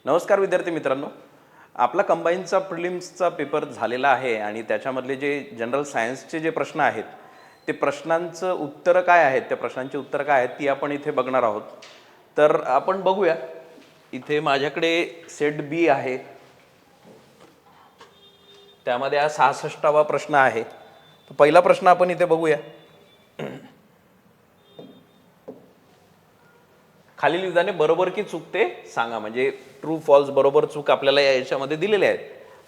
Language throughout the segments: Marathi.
नमस्कार विद्यार्थी मित्रांनो, आपला कंबाईनचा प्रिलिम्सचा पेपर झालेला आहे आणि त्याच्यामधले जे जनरल सायन्सचे जे प्रश्न आहेत ते प्रश्नांचं उत्तरं काय आहेत, त्या प्रश्नांची उत्तरं काय आहेत ती आपण इथे बघणार आहोत. तर आपण बघूया. इथे माझ्याकडे सेट बी आहे, त्यामध्ये हा 66वा प्रश्न आहे. तर पहिला प्रश्न आपण इथे बघूया. खालील विधाने बरोबर की चूक ते सांगा. म्हणजे ट्रू फॉल्स, बरोबर चूक आपल्याला याच्यामध्ये दिलेले आहेत.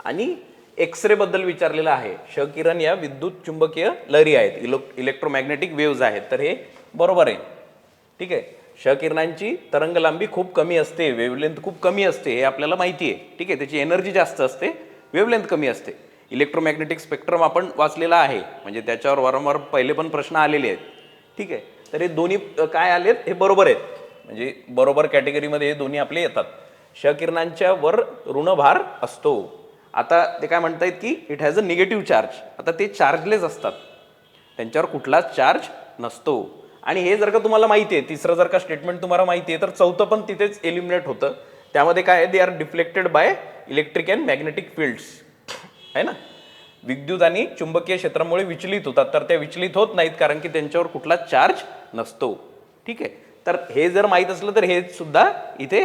आणि एक्सरे बद्दल विचारलेलं आहे. क्ष किरण या विद्युत चुंबकीय लहरी आहेत, इलेक्ट्रोमॅग्नेटिक वेव्ज आहेत. तर हे बरोबर आहे. ठीक आहे. क्ष किरणांची तरंग लांबी खूप कमी असते, वेव्हलेंथ खूप कमी असते, हे आपल्याला माहिती आहे. ठीक आहे. त्याची एनर्जी जास्त असते, वेव्हलेंथ कमी असते. इलेक्ट्रोमॅग्नेटिक स्पेक्ट्रम आपण वाचलेला आहे, म्हणजे त्याच्यावर वारंवार पहिले पण प्रश्न आलेले आहेत. ठीक आहे. तर हे दोन्ही काय आलेत, हे बरोबर आहेत. म्हणजे बरोबर कॅटेगरीमध्ये हे दोन्ही आपले येतात. क्ष किरणांच्या वर ऋणभार असतो. आता ते काय म्हणतायत की it has a negative charge. आता ते चार्जलेस असतात, त्यांच्यावर कुठलाच चार्ज नसतो. आणि हे जर का तुम्हाला माहिती आहे, तिसरं जर का स्टेटमेंट तुम्हाला माहिती आहे, तर चौथं पण तिथेच एलिमिनेट होतं. त्यामध्ये काय आहे, they are deflected by electric and magnetic fields, आहे ना. विद्युत आणि चुंबकीय क्षेत्रामुळे विचलित होतात. तर त्या विचलित होत नाहीत कारण की त्यांच्यावर कुठलाच चार्ज नसतो. ठीक आहे. तर हे जर माहीत असलं तर हे सुद्धा इथे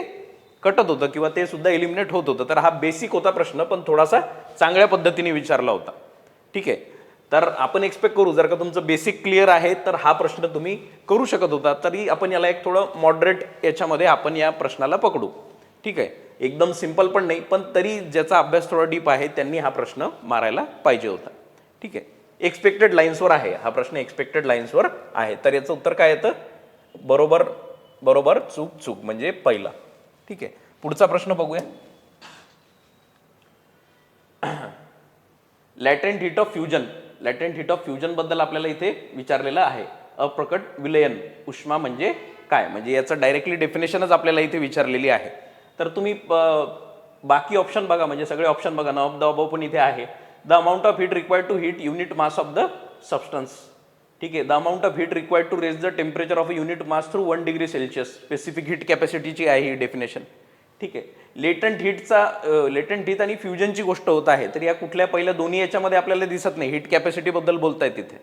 कटत होतं किंवा ते सुद्धा एलिमिनेट होत होतं. तर हा बेसिक होता प्रश्न, पण थोडासा चांगल्या पद्धतीने विचारला होता. ठीक आहे. तर आपण एक्सपेक्ट करू, जर का तुमचं बेसिक क्लिअर आहे तर हा प्रश्न तुम्ही करू शकत होता. तरी आपण याला एक थोडं मॉडरेट याच्यामध्ये आपण या प्रश्नाला पकडू. ठीक आहे. एकदम सिंपल पण नाही, पण तरी ज्याचा अभ्यास थोडा डीप आहे त्यांनी हा प्रश्न मारायला पाहिजे होता. ठीक आहे. एक्सपेक्टेड लाईन्सवर आहे हा प्रश्न, एक्सपेक्टेड लाईन्सवर आहे. तर याचं उत्तर काय येतं, बरोबर बरोबर, चूक चूक, म्हणजे पहिला. ठीक आहे. पुढचा प्रश्न बघूया. Latent heat of fusion. Latent heat of fusion बद्दल आपल्याला इथे विचारलेलं आहे. अप्रकट विलयन उष्मा म्हणजे काय, म्हणजे याचं डायरेक्टली डेफिनेशनच आपल्याला इथे विचारलेली आहे. तर तुम्ही बाकी ऑप्शन बघा, म्हणजे सगळे ऑप्शन बघा. नॉन ऑफ द अबव पण इथे आहे. The amount of heat required to heat unit mass of the substance. ठीक आहे. The amount of heat required to raise the temperature of a unit mass through 1 degree Celsius. Specific heat कॅपॅसिटीची आहे ही डेफिनेशन. ठीक आहे. लेटंट हीट आणि फ्युजनची गोष्ट होत आहे. तर या कुठल्या पहिल्या दोन्ही याच्यामध्ये आपल्याला दिसत नाही. हीट कॅपॅसिटी बद्दल बोलताय तिथे.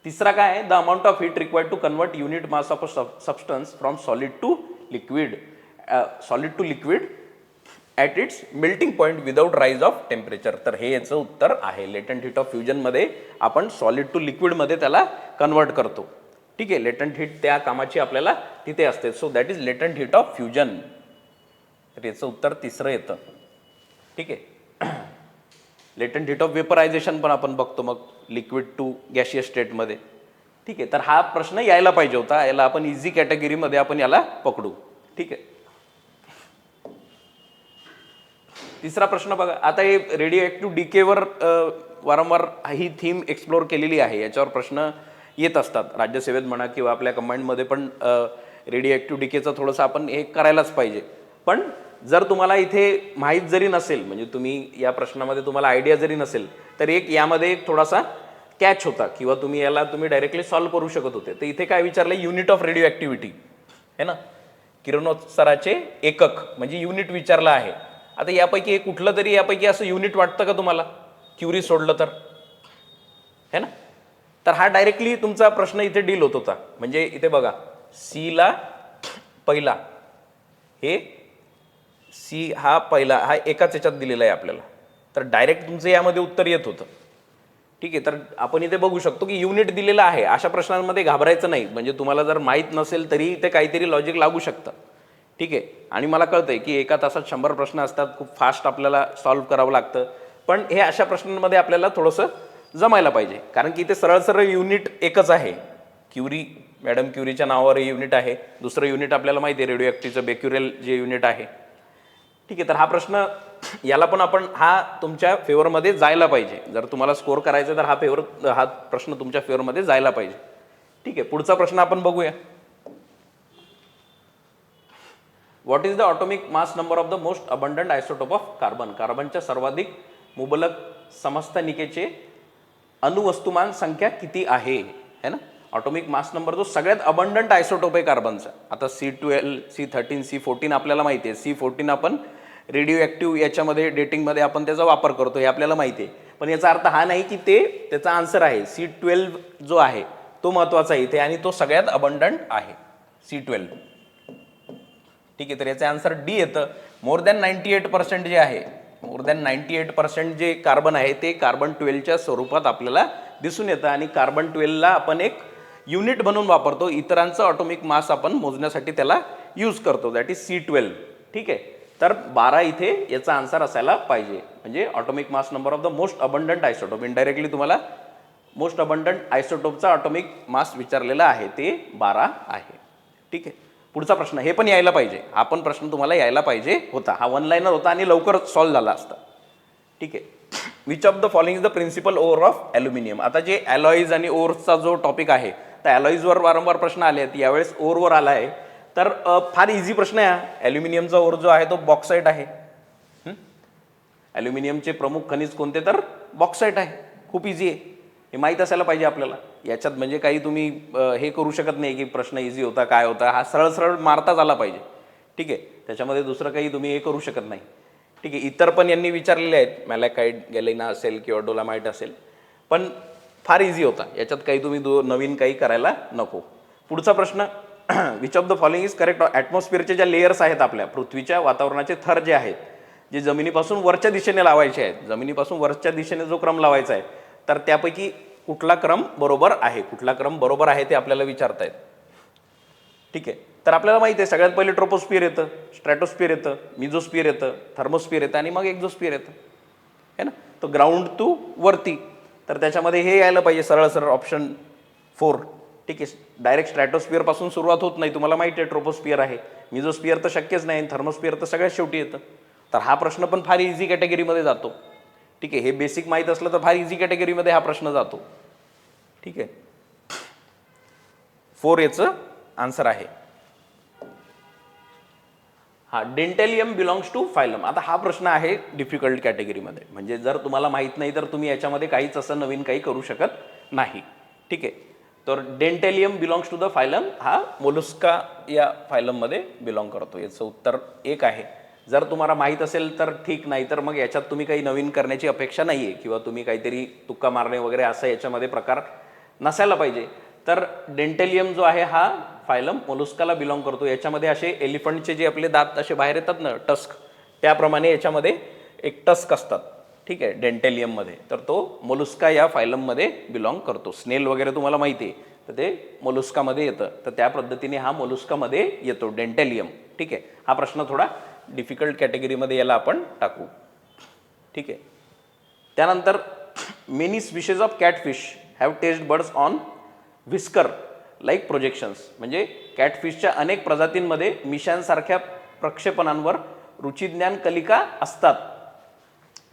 तिसरा काय आहे, the amount of heat required to convert unit mass of a substance from solid to liquid at its melting point without rise of temperature. तर हे याचं उत्तर आहे. लेटंट हीट ऑफ फ्युजनमध्ये आपण सॉलिड टू लिक्विडमध्ये त्याला कन्वर्ट करतो. ठीक आहे. लेटंट हीट त्या कामाची आपल्याला तिथे असते. So that is latent heat of fusion. तर याचं उत्तर तिसरं येतं. ठीक आहे. लेटंट हीट ऑफ वेपरायझेशन पण आपण बघतो मग लिक्विड टू गॅशियस स्टेटमध्ये. ठीक आहे. तर हा प्रश्न यायला पाहिजे होता. याला आपण इझी कॅटेगरीमध्ये आपण याला पकडू. ठीक आहे. तिसरा प्रश्न बघा. आता हे रेडिओ ॲक्टिव्ह डिकेवर वारंवार ही थीम एक्सप्लोर केलेली आहे. याच्यावर प्रश्न येत असतात राज्यसेवेत म्हणा किंवा आपल्या कंबाईंडमध्ये पण. रेडिओ ॲक्टिव्ह डिकेचं थोडंसं आपण हे करायलाच पाहिजे. पण जर तुम्हाला इथे माहीत जरी नसेल, म्हणजे तुम्ही या प्रश्नामध्ये तुम्हाला आयडिया जरी नसेल, तर एक यामध्ये एक थोडासा कॅच होता किंवा तुम्ही याला डायरेक्टली सॉल्व्ह करू शकत होते. तर इथे काय विचारलं, युनिट ऑफ रेडिओ ॲक्टिव्हिटी है ना, किरणोत्सर्गाचे एकक म्हणजे युनिट विचारलं आहे. आता यापैकी एक कुठलं तरी यापैकी असं युनिट वाटतं का तुम्हाला, क्युरी सोडलं तर, है ना. तर हा डायरेक्टली तुमचा प्रश्न इथे डील होत होता. म्हणजे इथे बघा, सीला पहिला, हे सी हा पहिला, हा एकाच याच्यात दिलेला आहे आपल्याला. तर डायरेक्ट तुमचं यामध्ये उत्तर येत होतं. ठीक आहे. तर आपण इथे बघू शकतो की युनिट दिलेलं आहे. अशा प्रश्नांमध्ये घाबरायचं नाही. म्हणजे तुम्हाला जर माहीत नसेल तरी इथे काहीतरी लॉजिक लागू शकतं. ठीक आहे. आणि मला कळतंय की एका तासात 100 प्रश्न असतात, खूप फास्ट आपल्याला सॉल्व्ह करावं लागतं. पण हे अशा प्रश्नांमध्ये आपल्याला थोडंसं जमायला पाहिजे, कारण की इथे सरळ सरळ युनिट एकच आहे. क्युरी, मॅडम क्युरीच्या नावावर हे युनिट आहे. दुसरं युनिट आपल्याला माहिती आहे, रेडिओ ॲक्टिव्हचं बेक्युरेल जे युनिट आहे. ठीक आहे. तर हा प्रश्न याला पण आपण, हा तुमच्या फेवरमध्ये जायला पाहिजे. जर तुम्हाला स्कोर करायचं तर हा प्रश्न तुमच्या फेवरमध्ये जायला पाहिजे. ठीक आहे. पुढचा प्रश्न आपण बघूया. What is the atomic mass number of the most abundant isotope of carbon. कार्बनच्या सर्वाधिक मुबलक समस्थानिकेचे अणुवस्तुमान संख्या किती आहे, है ना. ऑटोमिक मास नंबर जो सगळ्यात अबंडंट आयसोटोप आहे कार्बनचा. आता C12, C13, C14 आपल्याला माहिती आहे. C14 आपण रेडिओ ॲक्टिव्ह याच्यामध्ये डेटिंगमध्ये आपण त्याचा वापर करतो हे आपल्याला माहिती आहे. पण याचा अर्थ हा नाही की ते त्याचा आन्सर आहे. C12 जो आहे तो महत्त्वाचा आहे इथे आणि तो सगळ्यात अबंडंट आहे C12. ठीक आहे, तर याचं आन्सर डी येतं. मोर दॅन 98% जे आहे, मोर दॅन 98% जे कार्बन आहे ते कार्बन 12च्या स्वरूपात आपल्याला दिसून येतं आणि कार्बन 12ला आपण एक युनिट म्हणून वापरतो. इतरांचं ऑटोमिक मास आपण मोजण्यासाठी त्याला यूज करतो, दॅट इज C12. ठीक आहे, तर 12 इथे याचा आन्सर असायला पाहिजे. म्हणजे atomic mass number of the most abundant isotope. Indirectly तुम्हाला मोस्ट अबंडंट आयसोटोपचा ऑटोमिक मास विचारलेला आहे, ते 12 आहे. ठीक आहे, पुढचा प्रश्न हे पण यायला पाहिजे, हा पण प्रश्न तुम्हाला यायला पाहिजे होता. हा वन लाईनर होता आणि लवकर सॉल्व्ह झाला असता. ठीक आहे, which of the following is the principal ore of aluminium. आता जे ॲलॉईज आणि ओअर्सचा जो टॉपिक आहे, तर ॲलॉईजवर वारंवार प्रश्न आले आहेत, यावेळेस ओअरवर आला आहे. तर फार इझी प्रश्न आहे. ॲल्युमिनियमचा ओअर जो आहे तो बॉक्साईट आहे. ॲल्युमिनियमचे प्रमुख खनिज कोणते, तर बॉक्साईट आहे. खूप इझी आहे, हे माहीत असायला पाहिजे आपल्याला. याच्यात म्हणजे काही तुम्ही हे करू शकत नाही की प्रश्न इझी होता काय होता, हा सरळ सरळ मारताच आला पाहिजे. ठीक आहे, त्याच्यामध्ये दुसरं काही तुम्ही हे करू शकत नाही. ठीक आहे, इतर पण यांनी विचारलेले आहेत, मॅलाकाईट, गॅलेना असेल किंवा डोलामाईट असेल, पण फार इझी होता. याच्यात काही तुम्ही नवीन काही करायला नको. पुढचा प्रश्न, which of the following is correct. ॲटमॉस्फिअरचे ज्या लेयर्स आहेत आपल्या पृथ्वीच्या वातावरणाचे थर जे आहेत, जे जमिनीपासून वरच्या दिशेने लावायचे आहेत, जमिनीपासून वरच्या दिशेने जो क्रम लावायचा आहे, तर त्यापैकी कुठला क्रम बरोबर आहे, कुठला क्रम बरोबर आहे ते आपल्याला विचारतायत. ठीक आहे, तर आपल्याला माहिती आहे सगळ्यात पहिले ट्रोपोस्फिअर येतं, स्ट्रॅटोस्फिअर येतं, मिझोस्फिअर येतं, थर्मोस्फिअर येतं आणि मग एक्झोस्फिअर येतं, है ना. तो ग्राउंड टू वरती, तर त्याच्यामध्ये हे यायला पाहिजे सरळ सरळ ऑप्शन 4. ठीक आहे, डायरेक्ट स्ट्रॅटोस्फिअरपासून सुरुवात होत नाही, तुम्हाला माहिती आहे ट्रोपोस्फिअर आहे. मिझोस्फिअर तर शक्यच नाही, थर्मोस्फिअर तर सगळ्यात शेवटी येतं. तर हा प्रश्न पण फार इझी कॅटेगरीमध्ये जातो. ठीक आहे, हे बेसिक माहीत असलं तर फार इझी कॅटेगरीमध्ये हा प्रश्न जातो. ठीक आहे, 4 याचं आन्सर आहे. हा, डेंटेलियम बिलॉंग्स टू फायलम. आता हा प्रश्न आहे डिफिकल्ट कॅटेगरीमध्ये, म्हणजे जर तुम्हाला माहीत नाही तर तुम्ही याच्यामध्ये काहीच असं नवीन काही करू शकत नाही. ठीक आहे, तर dentalium belongs to the phylum, हा मोलुस्का या फायलममध्ये बिलॉंग करतो. याचं उत्तर 1 आहे. जर तुम्हाला माहीत असेल तर ठीक, नाही तर मग याच्यात तुम्ही काही नवीन करण्याची अपेक्षा नाही आहे किंवा तुम्ही काहीतरी तुक्का मारणे वगैरे असं याच्यामध्ये प्रकार नसायला पाहिजे. तर डेंटेलियम जो आहे हा फायलम मोलुस्काला बिलॉंग करतो. याच्यामध्ये असे एलिफंटचे जे आपले दात असे बाहेर येतात ना, टस्क, त्याप्रमाणे याच्यामध्ये एक टस्क असतात. ठीक आहे, डेंटेलियममध्ये, तर तो मोलुस्का या फायलममध्ये बिलॉंग करतो. स्नेल वगैरे तुम्हाला माहिती आहे, तर ते मोलुस्कामध्ये येतं, तर त्या पद्धतीने हा मोलुस्कामध्ये येतो डेंटेलियम. ठीक आहे, हा प्रश्न थोडा डिफिकल्ट कॅटेगरीमध्ये याला आपण टाकू. ठीक आहे, त्यानंतर many species of catfish have taste buds on whisker like projections. म्हणजे कॅटफिशच्या अनेक प्रजातींमध्ये मिशांसारख्या प्रक्षेपणांवर रुचिज्ञान कलिका असतात,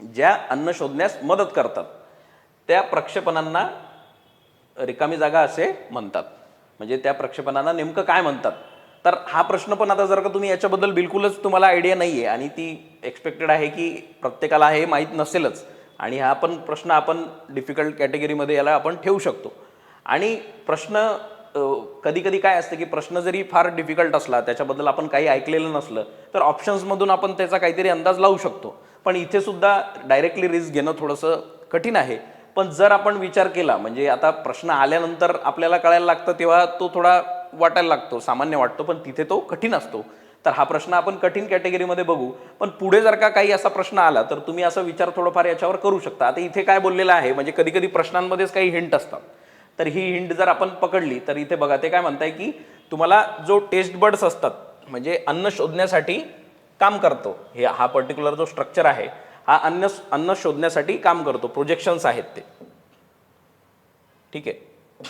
ज्या अन्न शोधण्यास मदत करतात. त्या प्रक्षेपणांना रिकामी जागा असे म्हणतात. म्हणजे त्या प्रक्षेपणांना नेमकं काय म्हणतात, तर हा प्रश्न पण आता जर का तुम्ही याच्याबद्दल बिलकुलच तुम्हाला आयडिया नाही आहे आणि ती एक्सपेक्टेड आहे की प्रत्येकाला हे माहीत नसेलच, आणि हा पण प्रश्न आपण डिफिकल्ट कॅटेगरीमध्ये याला आपण ठेवू शकतो. आणि प्रश्न कधी कधी काय असतं की प्रश्न जरी फार डिफिकल्ट असला, त्याच्याबद्दल आपण काही ऐकलेलं नसलं, तर ऑप्शन्समधून आपण त्याचा काहीतरी अंदाज लावू शकतो. पण इथे सुद्धा डायरेक्टली रिस्क घेणं थोडंसं कठीण आहे. पण जर आपण विचार केला, म्हणजे आता प्रश्न आल्यानंतर आपल्याला कळायला लागतं तेव्हा तो थोडा वाटायला लागतो, सामान्य वाटतो, पण तिथे तो कठीण असतो. तर हा प्रश्न आपण कठीण कॅटेगरीमध्ये बघू. पण पुढे जर का काही असा प्रश्न आला तर तुम्ही असा विचार थोडंफार याच्यावर करू शकता. आता इथे काय बोललेलं आहे, म्हणजे कधी कधी प्रश्नांमध्येच काही हिंट असतात, तर ही हिंट जर आपण पकडली तर इथे बघा ते काय म्हणताय की तुम्हाला जो टेस्ट बर्ड्स असतात, म्हणजे अन्न शोधण्यासाठी काम करतो, हे हा पर्टिक्युलर जो स्ट्रक्चर आहे हा अन्न शोधण्यासाठी काम करतो, प्रोजेक्शन्स आहेत ते. ठीक आहे,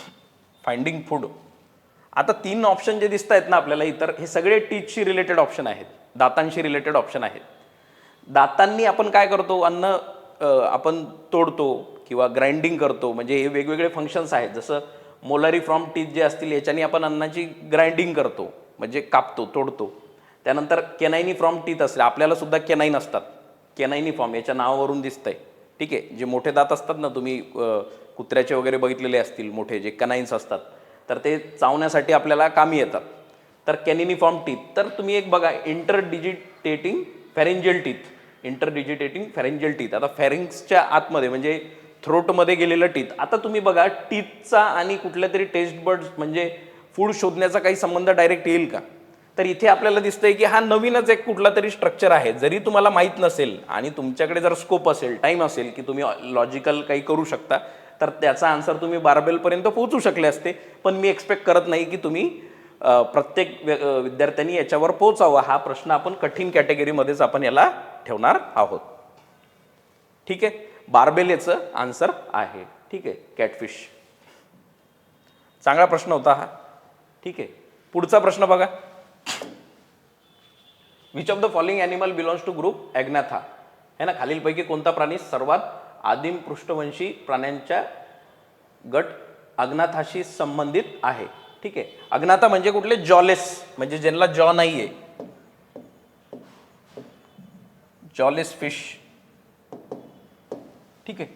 फाइंडिंग फूड. आता 3 ऑप्शन जे दिसत आहेत ना आपल्याला इतर, हे सगळे टीथशी रिलेटेड ऑप्शन आहेत, दातांशी रिलेटेड ऑप्शन आहेत. दातांनी आपण काय करतो, अन्न आपण तोडतो किंवा ग्राइंडिंग करतो, म्हणजे हे वेगवेगळे फंक्शन्स आहेत. जसं मोलरी फ्रॉम टीथ जे असतील याच्याने आपण अन्नाची ग्राइंडिंग करतो, म्हणजे कापतो, तोडतो. त्यानंतर केनाइनी फ्रॉम टीथ असले, आपल्याला सुद्धा केनाईन असतात, केनाइनी फॉर्म याच्या नावावरून दिसतंय. ठीक आहे, जे मोठे दात असतात ना, तुम्ही कुत्र्याचे वगैरे बघितलेले असतील, मोठे जे कनाईन्स असतात, तर ते चावण्यासाठी आपल्याला कामी येतात. तर कॅनिनी फॉर्म टीथ. तर तुम्ही एक बघा, इंटरडिजिटेटिंग फॅरेंजियल टीथ, इंटरडिजिटेटिंग फॅरेंजियल टीथ. आता फॅरिंग्सच्या आतमध्ये म्हणजे थ्रोटमध्ये गेलेलं टीथ. आता तुम्ही बघा टीथचा आणि कुठल्या तरी टेस्ट बर्ड्स म्हणजे फूड शोधण्याचा काही संबंध डायरेक्ट येईल का? तर इथे आपल्याला दिसतंय की हा नवीनच एक कुठला तरी स्ट्रक्चर आहे. जरी तुम्हाला माहीत नसेल आणि तुमच्याकडे जर स्कोप असेल, टाईम असेल की तुम्ही लॉजिकल काही करू शकता, तर त्याचा आन्सर तुम्ही बार्बेलपर्यंत पोहोचू शकले असते. पण मी एक्सपेक्ट करत नाही की तुम्ही प्रत्येक विद्यार्थ्यांनी याच्यावर पोहोचावं. हा प्रश्न आपण कठीण कॅटेगरीमध्येच आपण याला ठेवणार आहोत. ठीक आहे, बार्बेल याचं आन्सर आहे. ठीक आहे, कॅटफिश. चांगला प्रश्न होता हा. ठीक आहे, पुढचा प्रश्न बघा. Which of the following animal belongs to group Agnatha. है ना, खालीलपैकी कोणता प्राणी सर्वात आदिम पृष्ठवंशी प्राण्यांच्या गट अग्नाथाशी संबंधित आहे. ठीक आहे, अग्नाथा म्हणजे कुठले? जॉलेस, म्हणजे ज्यांना जॉ नाहीये, जॉलेस फिश. ठीक आहे,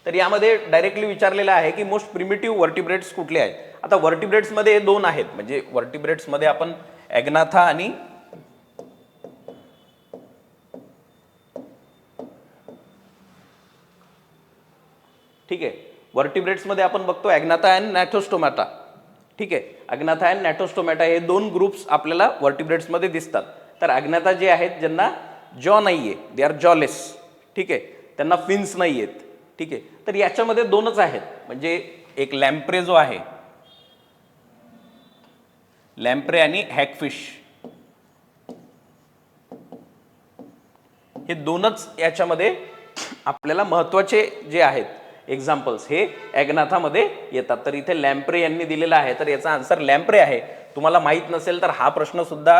तर यामध्ये डायरेक्टली विचारलेलं आहे की मोस्ट प्रिमिटिव्ह वर्टिब्रेट्स कुठले आहेत. आता वर्टिब्रेट्स मध्ये दोन आहेत, म्हणजे वर्टिब्रेट्स मध्ये आपण ॲग्नाथा आणि ठीक आहे, वर्टिब्रेट्स मध्ये आपण बघतो ॲग्नाथा अँड नॅथोस्टोमॅटा. ठीक आहे, ॲग्नाथा अँड नॅथोस्टोमॅटा हे दोन ग्रुप्स आपल्याला वर्टिब्रेट्स मध्ये दिसतात. तर ॲग्नाथा जे आहेत ज्यांना जॉ नाहीये, दे आर जॉलेस. ठीक आहे, त्यांना फिन्स नाही आहेत. ठीक आहे, तर याच्यामध्ये दोनच आहेत, म्हणजे एक लॅम्प्रे जो आहे, लॅम्प्रे आणि हॅगफिश, हे दोनच याच्यामध्ये आपल्याला महत्वाचे जे आहेत एक्झाम्पल्स हे ॲग्नाथामध्ये येतात. तर इथे लॅम्प्रे यांनी दिलेला आहे, तर याचा आन्सर लॅम्प्रे आहे. तुम्हाला माहीत नसेल तर हा प्रश्न सुद्धा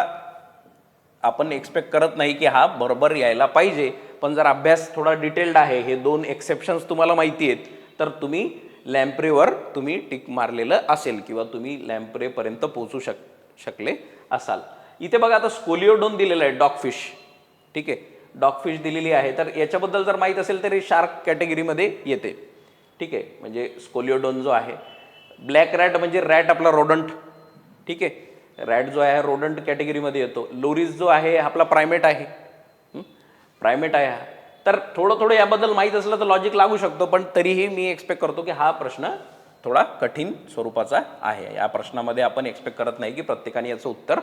आपण एक्सपेक्ट करत नाही की हा बरोबर यायला पाहिजे. पण जर अभ्यास थोडा डिटेल्ड आहे, हे दोन एक्सेप्शन्स तुम्हाला माहिती आहेत, तर तुम्ही लॅम्प्रेवर तुम्ही टिक मारलेलं असेल किंवा तुम्ही लॅम्प्रेपर्यंत पोहोचू शकले असाल. इथे बघा आता स्कोलिओडोन दिलेलं आहे, डॉगफिश. ठीक आहे, डॉगफिश दिलेली आहे, तर याच्याबद्दल जर माहीत असेल तर शार्क कॅटेगरीमध्ये येते. ठीक आहे, म्हणजे स्कोलिओडोन जो आहे. ब्लॅक रॅट म्हणजे रॅट आपला रोडंट. ठीक आहे, रॅट जो आहे रोडंट कॅटेगरीमध्ये येतो. लोरिस जो आहे आपला प्रायमेट आहे, प्रायमेट आहे हा. तर थोडं याबद्दल माहीत असलं तर लॉजिक लागू शकतो, पण तरीही मी एक्सपेक्ट करतो की हा प्रश्न थोडा कठीण स्वरूपाचा आहे. या प्रश्नामध्ये आपण एक्सपेक्ट करत नाही की प्रत्येकाने याचं उत्तर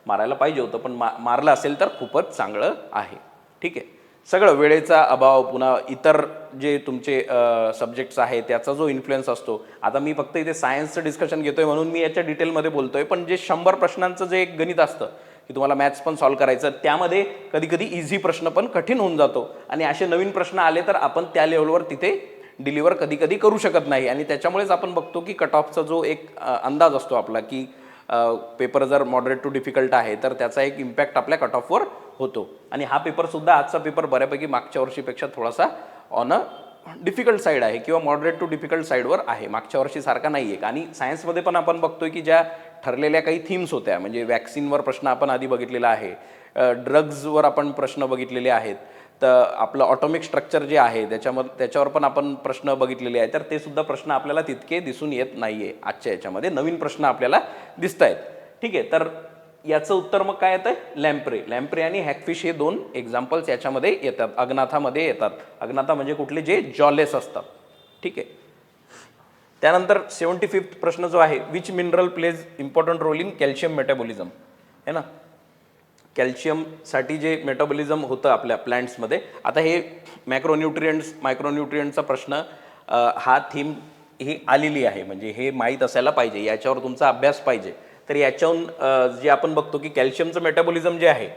मारायला पाहिजे होतं, पण मारलं असेल तर खूपच चांगलं आहे. ठीक आहे, सगळं वेळेचा अभाव, पुन्हा इतर जे तुमचे सब्जेक्ट्स आहेत त्याचा जो इन्फ्लुएन्स असतो. आता मी फक्त इथे सायन्सचं डिस्कशन घेतोय म्हणून मी याच्या डिटेलमध्ये बोलतोय, पण जे 100 प्रश्नांचं जे एक गणित असतं की तुम्हाला मॅथ्स पण सॉल्व्ह करायचं, त्यामध्ये कधी कधी इझी प्रश्न पण कठीण होऊन जातो. आणि असे नवीन प्रश्न आले तर आपण त्या लेवलवर तिथे डिलिव्हर कधी कधी करू शकत नाही. आणि त्याच्यामुळेच आपण बघतो की कट ऑफचा जो एक अंदाज असतो आपला की पेपर जर मॉडरेट टू डिफिकल्ट आहे तर त्याचा एक इम्पॅक्ट आपल्या कट ऑफवर होतो. आणि हा पेपर सुद्धा, आजचा पेपर बऱ्यापैकी मागच्या वर्षीपेक्षा थोडासा ऑन अ डिफिकल्ट साईड आहे किंवा मॉडरेट टू डिफिकल्ट साईडवर आहे, मागच्या वर्षीसारखा नाही आहे. आणि सायन्समध्ये पण आपण बघतोय की ज्या ठरलेल्या काही थीम्स होत्या, म्हणजे वॅक्सिनवर प्रश्न आपण आधी बघितलेला आहे, ड्रग्जवर आपण प्रश्न बघितलेले आहेत, तर आपलं ऑटोमिक स्ट्रक्चर जे आहे त्याच्यावर पण आपण प्रश्न बघितलेले आहेत. तर ते सुद्धा प्रश्न आपल्याला तितके दिसून येत नाही आहे. आजच्या याच्यामध्ये नवीन प्रश्न आपल्याला दिसत आहेत. ठीक आहे, तर याचं उत्तर मग काय येतं? लॅम्प्रे आणि हॅगफिश हे दोन एक्झाम्पल्स याच्यामध्ये येतात, अग्नाथामध्ये येतात. अग्नाथा म्हणजे कुठले? जे जॉलेस असतात. ठीक आहे, त्यानंतर 75th प्रश्न जो आहे, which mineral plays important role in calcium metabolism. है ना, कॅल्शियमसाठी जे मेटाबॉलिझम होतं आपल्या प्लांट्समध्ये. आता हे मायक्रोन्यूट्रियंटचा प्रश्न, हा थीम ही आलेली आहे, म्हणजे हे माहीत असायला पाहिजे, याच्यावर तुमचा अभ्यास पाहिजे. तर याच्याहून जे आपण बघतो की कॅल्शियमचं मेटाबॉलिझम जे आहे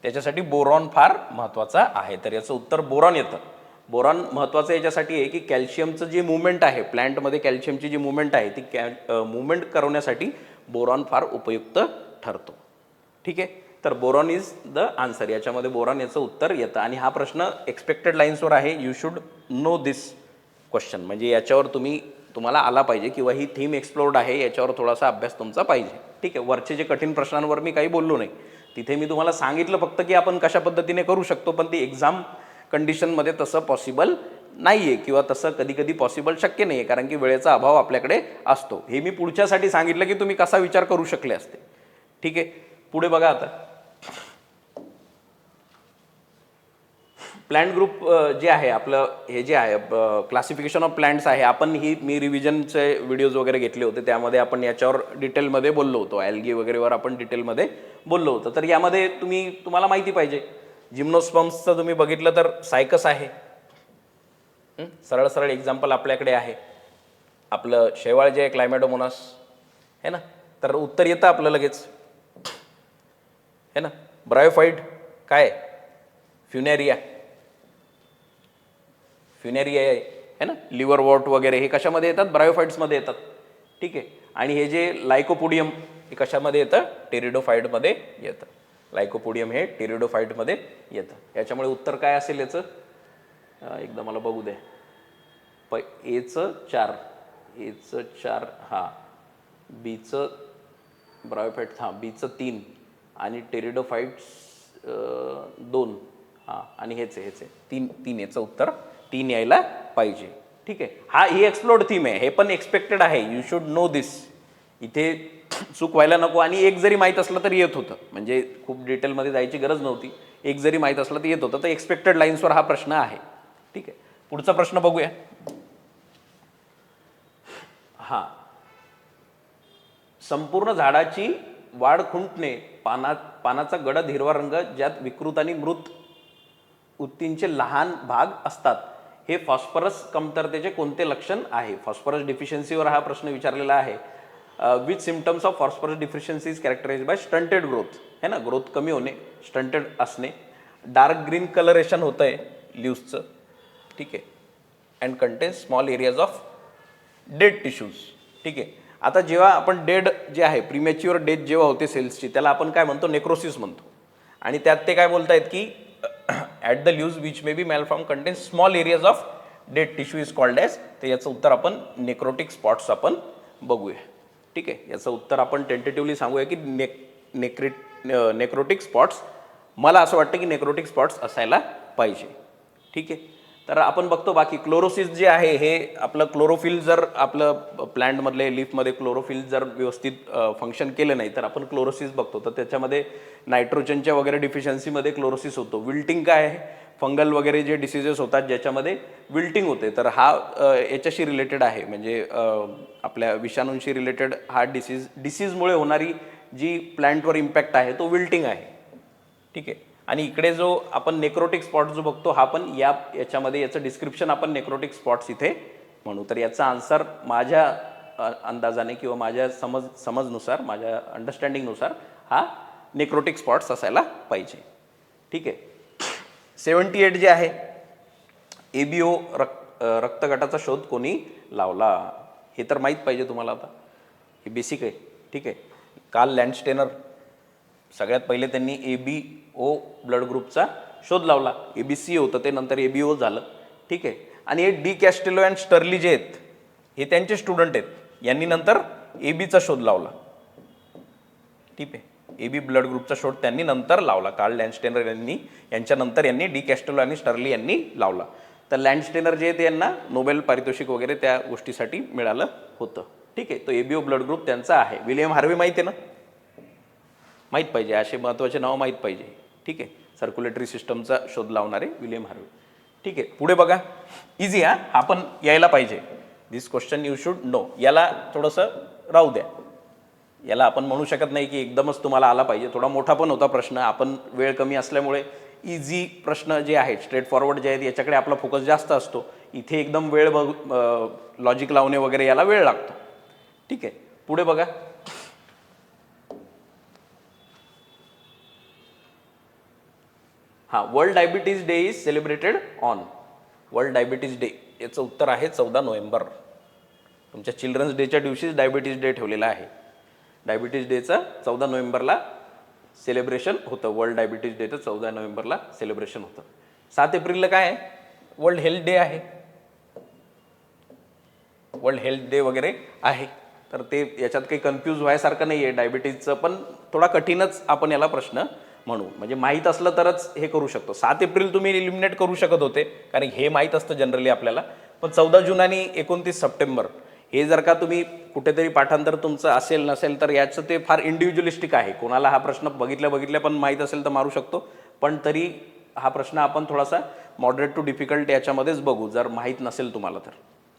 त्याच्यासाठी बोरॉन फार महत्त्वाचा आहे. तर याचं उत्तर बोरॉन येतं. बोरॉन महत्त्वाचं याच्यासाठी आहे की कॅल्शियमचं जे मुवमेंट आहे प्लॅन्टमध्ये, कॅल्शियमची जी मुवमेंट आहे ती मुवमेंट करवण्यासाठी बोरॉन फार उपयुक्त ठरतो. ठीक आहे, तर बोरॉन इज द आन्सर. याच्यामध्ये बोरॉन याचं उत्तर येतं. आणि हा प्रश्न एक्सपेक्टेड लाईन्सवर आहे. You should know this question, म्हणजे याच्यावर तुम्हाला आला पाहिजे किंवा ही थीम एक्सप्लोर्ड आहे, याच्यावर थोडासा अभ्यास तुमचा पाहिजे. ठीक आहे, वरचे जे कठीण प्रश्नांवर मी काही बोललो नाही, तिथे मी तुम्हाला सांगितलं फक्त की आपण कशा पद्धतीने करू शकतो, पण ती एक्झाम कंडिशनमध्ये तसं पॉसिबल नाही आहे किंवा तसं कधी कधी पॉसिबल शक्य नाही आहे, कारण की वेळेचा अभाव आपल्याकडे असतो. हे मी पुढच्यासाठी सांगितलं की तुम्ही कसा विचार करू शकले असते. ठीक आहे, पुढे बघा आता. प्लांट ग्रुप जे आहे आपलं, हे जे आहे क्लासिफिकेशन ऑफ प्लांट्स आहे, आपण मी रिव्हिजनचे व्हिडिओज वगैरे घेतले होते, त्यामध्ये आपण याच्यावर डिटेलमध्ये बोललो होतो, ॲल्गी वगैरेवर आपण डिटेलमध्ये बोललो होतो. तर यामध्ये तुम्हाला माहिती पाहिजे, जिम्नोस्पर्म्सचं तुम्ही बघितलं तर सायकस आहे. सरळ सरळ एक्झाम्पल आपल्याकडे आहे, आपलं शेवाळ जे आहे क्लायमॅडोमोनास है ना, तर उत्तर येतं आपलं लगेच है ना. ब्रायोफाईट काय, फ्युनेरिया आहे ना. लिव्हर वॉट वगैरे हे कशामध्ये येतात, ब्रायोफाईट्समध्ये येतात. ठीक आहे. आणि हे जे लायकोपोडियम हे कशामध्ये येतं, टेरिडोफाईटमध्ये येतं. लायकोपोडियम हे टेरिडोफाईटमध्ये येतं. याच्यामुळे उत्तर काय असेल याचं, एकदा मला बघू द्या. एचं 4 हा, बीचं ब्रायोफाईट बीचं 3 आणि टेरिडोफाईट्स 2 हा, आणि हेच 3 याचं उत्तर 3 यायला पाहिजे. ठीक आहे. ही एक्सप्लोर्ड थीम आहे, हे पण एक्सपेक्टेड आहे. यू शुड नो दिस. इथे चूक व्हायला नको. आणि एक जरी माहीत असलं तरी येत होतं, म्हणजे खूप डिटेलमध्ये जायची गरज नव्हती. एक जरी माहीत असलं तर येत होतं. तर एक्सपेक्टेड लाईन्सवर हा प्रश्न आहे. ठीक आहे. पुढचा प्रश्न बघूया. संपूर्ण झाडाची वाढ खुंटणे, पानाचा गडद हिरवा रंग ज्यात विकृत आणि मृत ऊतींचे लहान भाग असतात, हे फॉस्फरस कमतरतेचे कोणते लक्षण आहे? फॉस्फरस डिफिशियन्सीवर हा प्रश्न विचारलेला आहे. Which symptoms of phosphorus deficiency is characterise by stunted growth, है ना, ग्रोथ कमी होणे, स्टंटेड असणे, डार्क ग्रीन कलरेशन होतं आहे लिव्सचं. ठीक आहे. And contains small areas of dead tissues. ठीक आहे. आता जेव्हा आपण डेड जे आहे, प्रीमॅच्युअर डेथ जेव्हा होते सेल्सची, त्याला आपण काय म्हणतो, नेक्रोसिस म्हणतो. आणि त्यात ते काय बोलतायत की at the lues which may be malform contains small areas of dead tissue is called as. तर याचं उत्तर आपण नेक्रोटिक स्पॉट्स आपण बघूया. ठीक आहे. याचं उत्तर आपण टेंटेटिव्हली सांगूया की नेक्रोटिक स्पॉट्स. मला असं वाटतं की नेक्रोटिक स्पॉट्स असायला पाहिजे. ठीक आहे. तर आपण बघतो बाकी क्लोरोसिस जे आहे, हे आपलं क्लोरोफिल जर आपलं प्लांटमधले लीफमध्ये क्लोरोफिल जर व्यवस्थित फंक्शन केलं नाही तर आपण क्लोरोसिस बघतो. तर त्याच्यामध्ये नायट्रोजनच्या वगैरे डिफिशियन्सीमध्ये क्लोरोसिस होतो. विल्टिंग काय आहे, फंगल वगैरे जे डिसीजेस होतात ज्याच्यामध्ये विल्टिंग होते, तर हा याच्याशी रिलेटेड आहे, म्हणजे आपल्या विषाणूंशी रिलेटेड हा डिसीजमुळे होणारी जी प्लांटवर इम्पॅक्ट आहे तो विल्टिंग आहे. ठीक आहे. आणि इकडे जो आपण नेक्रोटिक स्पॉट जो बघतो, हा पण याच्यामध्ये याचं डिस्क्रिप्शन आपण नेक्रोटिक स्पॉट्स इथे म्हणू. तर याचा आन्सर माझ्या अंदाजाने किंवा माझ्या समजनुसार, माझ्या अंडरस्टँडिंगनुसार हा नेक्रोटिक स्पॉट्स असायला पाहिजे. ठीक आहे. 78 जे आहे, ABO रक्तगटाचा शोध कोणी लावला? हे तर माहीत पाहिजे तुम्हाला. आता हे बेसिक आहे. ठीक आहे. कार्ल लँडस्टेनर सगळ्यात पहिले त्यांनी ABO ब्लड ग्रुपचा शोध लावला. ABC होतं ते, नंतर ABO झालं. ठीक आहे. आणि हे डी कॅस्टेलो अँड स्टर्ली जे आहेत हे त्यांचे स्टुडंट आहेत. यांनी नंतर ABचा शोध लावला. ठीक आहे. AB ब्लड ग्रुपचा शोध त्यांनी नंतर लावला. कार्ल लँडस्टेनर यांच्यानंतर यांनी डी कॅस्टेलो आणि स्टर्ली यांनी लावला. तर लँडस्टेनर जे आहेत यांना नोबेल पारितोषिक वगैरे त्या गोष्टीसाठी मिळालं होतं. ठीक आहे. तो ABO ब्लड ग्रुप त्यांचा आहे. विलियम हार्वे माहिती आहे ना, माहीत पाहिजे, असे महत्त्वाचे नाव माहीत पाहिजे. ठीक आहे. सर्क्युलेटरी सिस्टमचा शोध लावणारे विलियम हार्वे. ठीक आहे. पुढे बघा. इझी हा पण यायला पाहिजे. दिस क्वेश्चन यू शुड नो. याला थोडंसं राहू द्या. याला आपण म्हणू शकत नाही की एकदमच तुम्हाला आला पाहिजे. थोडा मोठा पण होता प्रश्न. आपण वेळ कमी असल्यामुळे इझी प्रश्न जे आहेत, स्ट्रेट फॉरवर्ड जे आहेत, याच्याकडे आपला फोकस जास्त असतो. इथे एकदम वेळ लॉजिक लावणे वगैरे याला वेळ लागतो. ठीक आहे. पुढे बघा. World diabetes day is celebrated on. World diabetes day याचं उत्तर आहे 14 नोव्हेंबर. तुमच्या चिल्ड्रन्स डेच्या दिवशीच डायबिटीज डे ठेवलेला आहे. डायबिटीज डेचं 14 नोव्हेंबरला सेलिब्रेशन होतं. वर्ल्ड डायबिटीज डेचं 14 नोव्हेंबरला सेलिब्रेशन होतं. 7 एप्रिलला काय आहे, वर्ल्ड हेल्थ डे आहे. वर्ल्ड हेल्थ डे वगैरे आहे. तर ते याच्यात काही कन्फ्यूज व्हायसारखं नाही आहे. डायबिटीजचं पण थोडा कठीणच आपण याला प्रश्न म्हणू, म्हणजे माहीत असलं तरच हे करू शकतो. 7 एप्रिल तुम्ही इलिमिनेट करू शकत होते कारण हे माहीत असतं जनरली आपल्याला. पण 14 जून आणि 29 सप्टेंबर हे जर का तुम्ही कुठेतरी पाठांतर तुमचं असेल नसेल तर याचं ते फार इंडिव्हिज्युअलिस्टिक आहे. कोणाला हा प्रश्न बघितल्या पण माहीत असेल तर मारू शकतो. पण तरी हा प्रश्न आपण थोडासा मॉडरेट टू डिफिकल्ट याच्यामध्येच बघू जर माहीत नसेल तुम्हाला तर,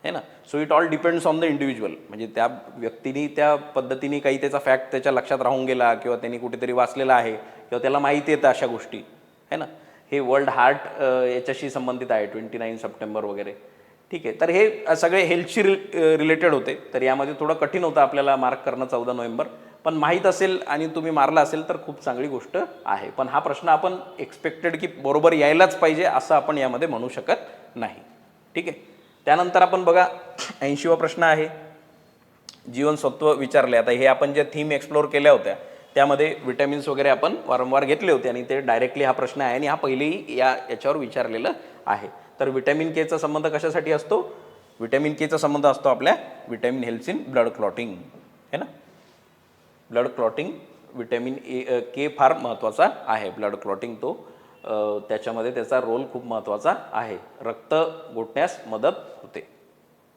है ना. So it all depends on the individual, म्हणजे त्या व्यक्तीने त्या पद्धतीने काही त्याचा फॅक्ट त्याच्या लक्षात राहून गेला किंवा त्यांनी कुठेतरी वाचलेला आहे किंवा त्याला माहिती येतं अशा गोष्टी, है ना. हे वर्ल्ड हार्ट याच्याशी संबंधित आहे 29 सप्टेंबर वगैरे, ठीक आहे. तर हे सगळे हेल्थशी रिलेटेड होते, तर यामध्ये थोडं कठीण होतं आपल्याला मार्क करणं 14 नोव्हेंबर, पण माहीत असेल आणि तुम्ही मारला असेल तर खूप चांगली गोष्ट आहे. पण हा प्रश्न आपण एक्सपेक्टेड की बरोबर यायलाच पाहिजे असं आपण यामध्ये म्हणू शकत नाही, ठीक आहे. त्यानंतर आपण बघा 80वा प्रश्न आहे, जीवनसत्व विचारले. आता हे आपण ज्या थीम एक्सप्लोर केल्या होत्या त्यामध्ये विटॅमिन्स वगैरे आपण वारंवार घेतले होते आणि ते डायरेक्टली हा प्रश्न आहे आणि हा पहिलेही याच्यावर विचारलेलं आहे. तर विटॅमिन केचा संबंध कशासाठी असतो? विटॅमिन केचा संबंध असतो आपल्या vitamin helps in blood clotting, है ना. ब्लड क्लॉटिंग विटॅमिन के फार महत्त्वाचा आहे. ब्लड क्लॉटिंग तो त्याच्यामध्ये त्याचा रोल खूप महत्त्वाचा आहे, रक्त गोठण्यास मदत होते,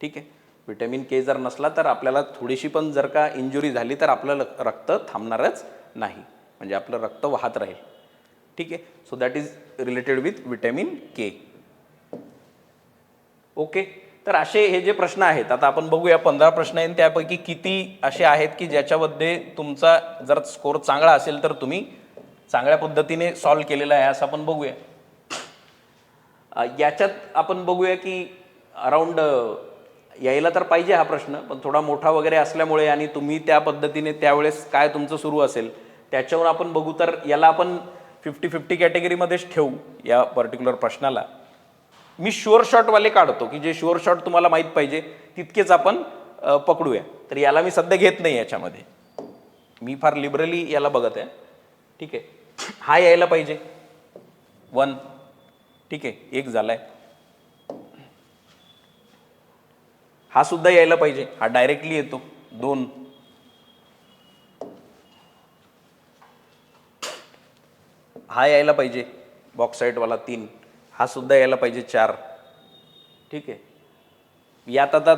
ठीक आहे. विटॅमिन के जर नसला तर आपल्याला थोडीशी पण जर का इंजुरी झाली तर आपलं रक्त थांबणारच नाही, म्हणजे आपलं रक्त वाहत राहील, ठीक आहे. So that is related with vitamin K. Okay. तर असे हे जे प्रश्न आहेत, आता आपण बघूया 15 प्रश्न आहेत, त्यापैकी किती असे आहेत की ज्याच्यामध्ये तुमचा जर स्कोर चांगला असेल तर तुम्ही चांगल्या पद्धतीने सॉल्व्ह केलेला आहे असं आपण बघूया. याच्यात आपण बघूया की अराउंड यायला तर पाहिजे हा प्रश्न, पण थोडा मोठा वगैरे असल्यामुळे आणि तुम्ही त्या पद्धतीने त्यावेळेस काय तुमचं सुरू असेल त्याच्यावर आपण बघू, तर याला आपण 50-50 कॅटेगरीमध्येच ठेवू या पर्टिक्युलर प्रश्नाला. मी शुअर शॉटवाले काढतो की जे शुअर शॉट तुम्हाला माहीत पाहिजे तितकेच आपण पकडूया. तर याला मी सध्या घेत नाही, याच्यामध्ये मी फार लिबरली याला बघत आहे, ठीक आहे. हा यायला पाहिजे 1, ठीक आहे, 1 झालाय. हा सुद्धा यायला पाहिजे, हा डायरेक्टली येतो 2. हा यायला पाहिजे बॉक्साईटवाला 3. हा सुद्धा यायला पाहिजे 4, ठीक आहे. यात आता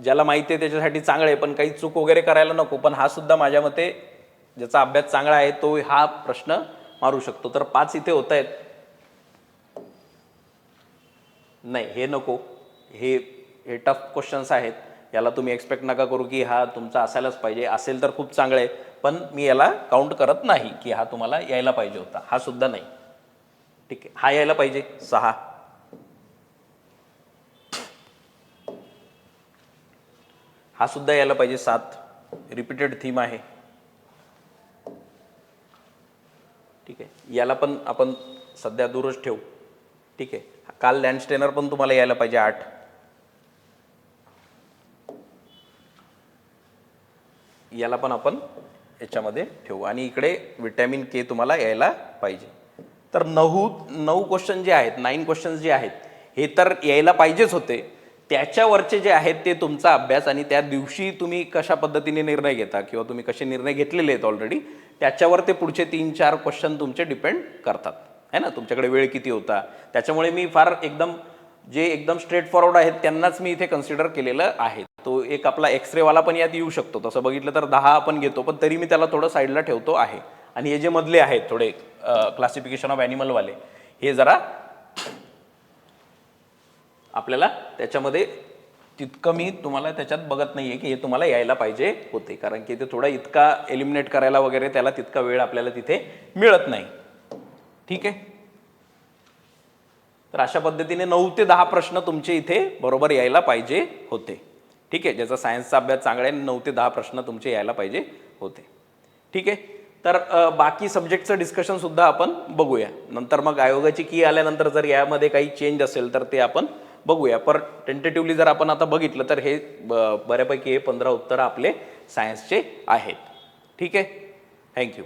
ज्याला माहिती आहे त्याच्यासाठी चांगलं आहे, पण काही चूक वगैरे करायला नको. पण हा सुद्धा माझ्या मते ज्याचा अभ्यास चांगला आहे तो हा प्रश्न मारू शकतो. तर 5 इथे होत आहेत. नाही, हे नको, हे टफ क्वेश्चन्स आहेत, याला तुम्ही एक्सपेक्ट नका करू की हा तुमचा असायलाच पाहिजे. असेल तर खूप चांगलं आहे, पण मी याला काउंट करत नाही की हा तुम्हाला यायला पाहिजे होता. हा सुद्धा नाही, ठीक आहे. हा यायला पाहिजे 6. हा सुद्धा यायला पाहिजे 7. रिपीटेड थीम आहे, ठीक आहे. याला पण आपण सध्या दूरच ठेवू, ठीक आहे. काल लँडस्टेनर पण तुम्हाला यायला पाहिजे 8. याला पण आपण याच्यामध्ये ठेवू आणि इकडे विटॅमिन के तुम्हाला यायला पाहिजे. तर 9 क्वेश्चन जे आहेत, 9 क्वेश्चन्स जे आहेत हे तर यायला पाहिजेच होते. त्याच्यावरचे जे आहेत ते तुमचा अभ्यास आणि त्या दिवशी तुम्ही कशा पद्धतीने निर्णय घेता किंवा तुम्ही कसे निर्णय घेतलेले आहेत ऑलरेडी त्याच्यावर ते पुढचे 3-4 क्वेश्चन तुमचे डिपेंड करतात, है ना. तुमच्याकडे वेळ किती होता, त्याच्यामुळे मी फार एकदम स्ट्रेट फॉरवर्ड आहेत त्यांनाच मी इथे कन्सिडर केलेलं आहे. तो एक आपला एक्सरेवाला पण यात येऊ शकतो, तसं बघितलं तर 10 आपण घेतो, पण तरी मी त्याला थोडं साईडला ठेवतो आहे. आणि हे जे मधले आहेत थोडे क्लासिफिकेशन ऑफ ॲनिमलवाले, हे जरा आपल्याला त्याच्यामध्ये तितकं मी तुम्हाला त्याच्यात बघत नाही आहे की हे तुम्हाला यायला पाहिजे होते, कारण की ते थोडा इतका एलिमिनेट करायला वगैरे त्याला तितका वेळ आपल्याला तिथे मिळत नाही, ठीक आहे. तर अशा पद्धतीने 9 ते 10 प्रश्न तुमचे इथे बरोबर यायला पाहिजे होते, ठीक आहे. ज्याचा सायन्सचा अभ्यास चांगला आहे 9 ते 10 प्रश्न तुमचे यायला पाहिजे होते, ठीक आहे. तर बाकी सब्जेक्टचं डिस्कशन सुद्धा आपण बघूया नंतर. मग आयोगाची की आल्यानंतर जर यामध्ये काही चेंज असेल तर ते आपण बघूया. पर टेंटेटिव्हली जर आपण आता बघितलं तर हे बऱ्यापैकी हे 15 उत्तरं आपले सायन्सचे आहेत, ठीक आहे. थँक्यू.